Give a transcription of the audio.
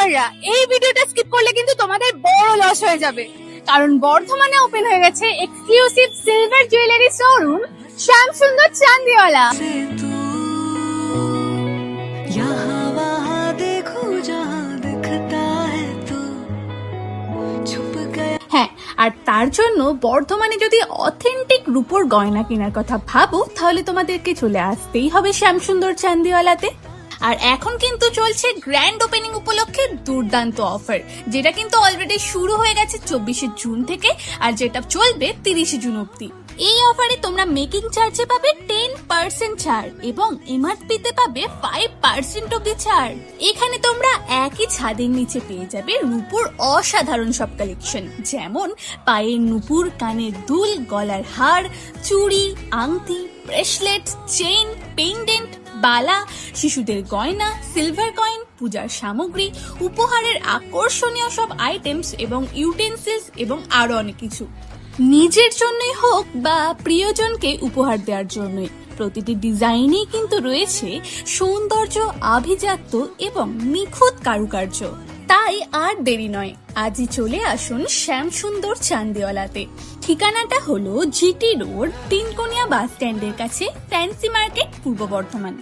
কাস্টমাররা, এই ভিডিওটা স্কিপ করলে কিন্তু তোমাদের বড় লস হয়ে যাবে, কারণ বর্ধমানে ওপেন হয়ে গেছে exclusive silver jewellery showroom Shyamsundar Chandiwala. হ্যাঁ, আর তার জন্য বর্ধমানে যদি অথেন্টিক রূপোর গয়না কেনার কথা ভাবো, তাহলে তোমাদেরকে চলে আসতেই হবে শ্যামসুন্দর চান্দিওয়ালাতে। আর এখন কিন্তু চলছে গ্র্যান্ড ওপেনিং উপলক্ষে দুর্দান্ত অফার, যেটা কিন্তু অলরেডি শুরু হয়ে গেছে 24শে জুন থেকে, আর যেটা চলবে 30শে জুন অব্দি। এই অফারে তোমরা মেকিং চার্জে পাবে 10% ছাড় এবং এমআরপি তে পাবে 5% অব্দি ছাড়। এখানে তোমরা একই ছাদের নিচে পেয়ে যাবে রূপোর অসাধারণ সব কালেকশন, যেমন পায়ের নুপুর, কানের দুল, গলার হার, চুড়ি, আংটি, ব্রেসলেট, চেইন, পেন্ডেন্ট, বালা, শিশুদের গয়না, সিলভার কয়েন, পূজার সামগ্রী, উপহারের আকর্ষণীয় সব আইটেমস এবং ইউটেন্সিলস এবং আরো অনেক কিছু। নিজের জন্যই হোক বা প্রিয়জনকে উপহার দেওয়ার জন্যই, প্রতিটি ডিজাইনেই কিন্তু রয়েছে সৌন্দর্য, আভিজাত্য এবং নিখুঁত কারুকার্য। তাই আর দেরি নয়, আজই চলে আসুন শ্যামসুন্দর চান্দিওয়ালাতে। ঠিকানাটা হলো জিটি রোড, তিনকোনিয়া বাস স্ট্যান্ডের কাছে, ফ্যান্সি মার্কেট, পূর্ব বর্ধমান।